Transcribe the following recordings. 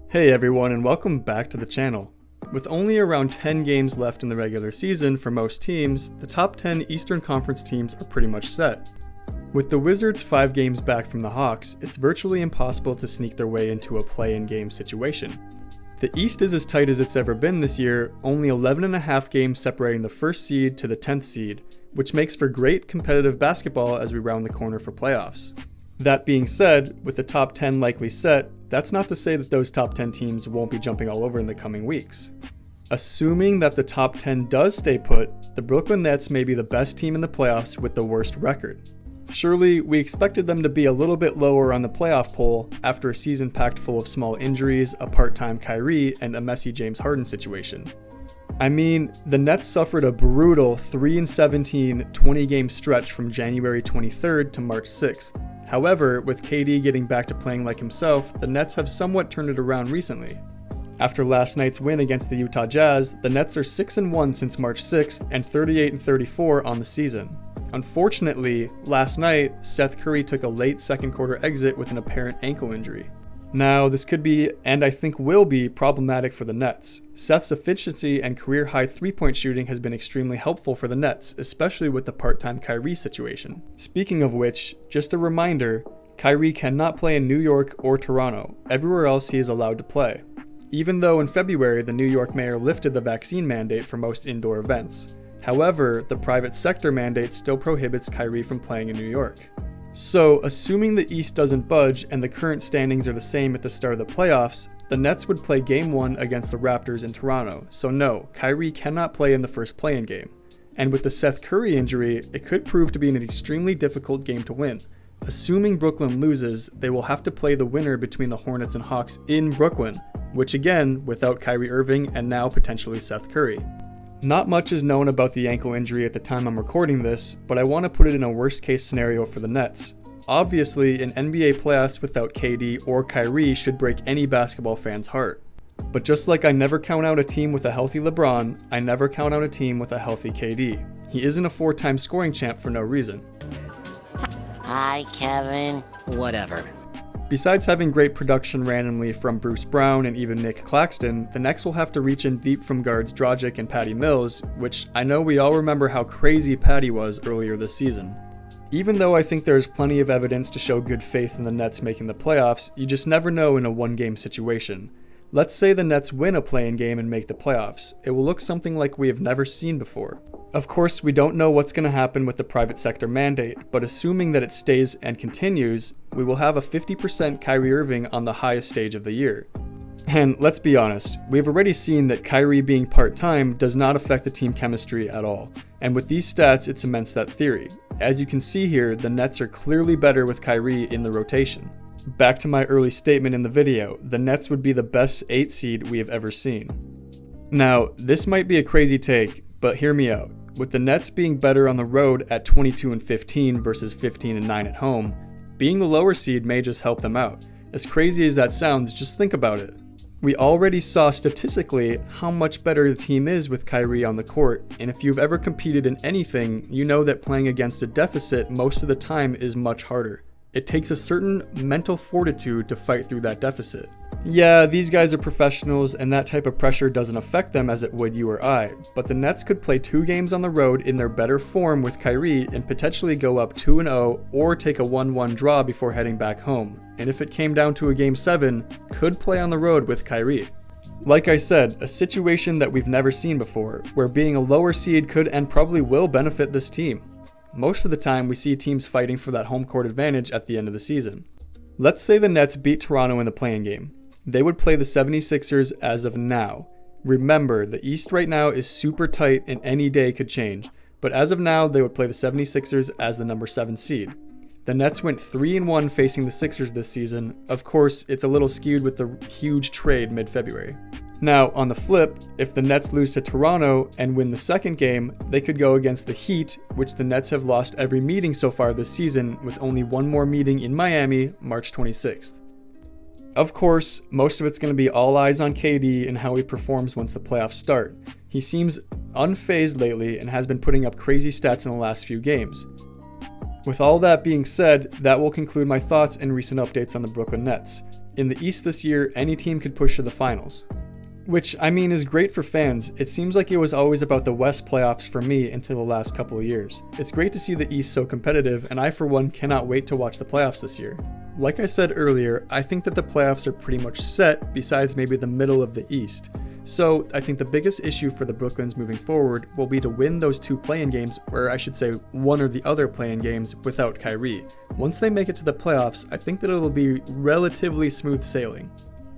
Hey everyone, and welcome back to the channel. With only around 10 games left in the regular season for most teams, the top 10 Eastern Conference teams are pretty much set. With the Wizards 5 games back from the Hawks, it's virtually impossible to sneak their way into a play-in game situation. The East is as tight as it's ever been this year, only 11.5 games separating the first seed to the 10th seed, which makes for great competitive basketball as we round the corner for playoffs. That being said, with the top 10 likely set, that's not to say that those top 10 teams won't be jumping all over in the coming weeks. Assuming that the top 10 does stay put, the Brooklyn Nets may be the best team in the playoffs with the worst record. Surely, we expected them to be a little bit lower on the playoff poll after a season packed full of small injuries, a part-time Kyrie, and a messy James Harden situation. I mean, the Nets suffered a brutal 3-17 20-game stretch from January 23rd to March 6th. However, with KD getting back to playing like himself, the Nets have somewhat turned it around recently. After last night's win against the Utah Jazz, the Nets are 6-1 since March 6th and 38-34 on the season. Unfortunately, last night, Seth Curry took a late second quarter exit with an apparent ankle injury. Now, this could be, and I think will be, problematic for the Nets. Seth's efficiency and career-high three-point shooting has been extremely helpful for the Nets, especially with the part-time Kyrie situation. Speaking of which, just a reminder, Kyrie cannot play in New York or Toronto. Everywhere else he is allowed to play. Even though in February the New York mayor lifted the vaccine mandate for most indoor events. However, the private sector mandate still prohibits Kyrie from playing in New York. So, assuming the East doesn't budge and the current standings are the same at the start of the playoffs, the Nets would play Game 1 against the Raptors in Toronto, so no, Kyrie cannot play in the first play-in game. And with the Seth Curry injury, it could prove to be an extremely difficult game to win. Assuming Brooklyn loses, they will have to play the winner between the Hornets and Hawks in Brooklyn, which again, without Kyrie Irving and now potentially Seth Curry. Not much is known about the ankle injury at the time I'm recording this, but I want to put it in a worst case scenario for the Nets. Obviously, an NBA playoffs without KD or Kyrie should break any basketball fan's heart. But just like I never count out a team with a healthy LeBron, I never count out a team with a healthy KD. He isn't a 4-time scoring champ for no reason. Hi, Kevin. Whatever. Besides having great production randomly from Bruce Brown and even Nick Claxton, the Knicks will have to reach in deep from guards Dragic and Patty Mills, which I know we all remember how crazy Patty was earlier this season. Even though I think there's plenty of evidence to show good faith in the Nets making the playoffs, you just never know in a one-game situation. Let's say the Nets win a play-in game and make the playoffs. It will look something like we have never seen before. Of course, we don't know what's going to happen with the private sector mandate, but assuming that it stays and continues, we will have a 50% Kyrie Irving on the highest stage of the year. And let's be honest, we've already seen that Kyrie being part-time does not affect the team chemistry at all. And with these stats, it cements that theory. As you can see here, the Nets are clearly better with Kyrie in the rotation. Back to my early statement in the video, the Nets would be the best 8 seed we have ever seen. Now, this might be a crazy take, but hear me out. With the Nets being better on the road at 22-15 versus 15-9 at home, being the lower seed may just help them out. As crazy as that sounds, just think about it. We already saw statistically how much better the team is with Kyrie on the court, and if you've ever competed in anything, you know that playing against a deficit most of the time is much harder. It takes a certain mental fortitude to fight through that deficit. Yeah, these guys are professionals and that type of pressure doesn't affect them as it would you or I, but the Nets could play 2 games on the road in their better form with Kyrie and potentially go up 2-0 or take a 1-1 draw before heading back home. And if it came down to a Game 7, could play on the road with Kyrie. Like I said, a situation that we've never seen before, where being a lower seed could and probably will benefit this team. Most of the time, we see teams fighting for that home court advantage at the end of the season. Let's say the Nets beat Toronto in the play-in game. They would play the 76ers as of now. Remember, the East right now is super tight and any day could change, but as of now, they would play the 76ers as the number 7 seed. The Nets went 3-1 facing the Sixers this season. Of course, it's a little skewed with the huge trade mid-February. Now, on the flip, if the Nets lose to Toronto and win the second game, they could go against the Heat, which the Nets have lost every meeting so far this season, with only one more meeting in Miami, March 26th. Of course, most of it's going to be all eyes on KD and how he performs once the playoffs start. He seems unfazed lately and has been putting up crazy stats in the last few games. With all that being said, that will conclude my thoughts and recent updates on the Brooklyn Nets. In the East this year, any team could push to the finals. Which, I mean, is great for fans. It seems like it was always about the West playoffs for me until the last couple of years. It's great to see the East so competitive, and I for one cannot wait to watch the playoffs this year. Like I said earlier, I think that the playoffs are pretty much set, besides maybe the middle of the East. So I think the biggest issue for the Brooklyns moving forward will be to win those 2 play-in games, or I should say one or the other play-in games, without Kyrie. Once they make it to the playoffs, I think that it'll be relatively smooth sailing.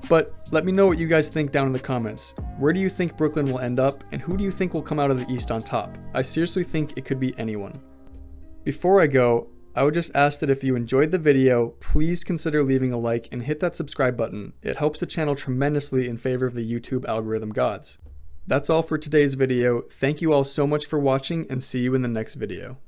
But let me know what you guys think down in the comments. Where do you think Brooklyn will end up, and who do you think will come out of the East on top? I seriously think it could be anyone. Before I go, I would just ask that if you enjoyed the video, please consider leaving a like and hit that subscribe button. It helps the channel tremendously in favor of the YouTube algorithm gods. That's all for today's video. Thank you all so much for watching, and see you in the next video.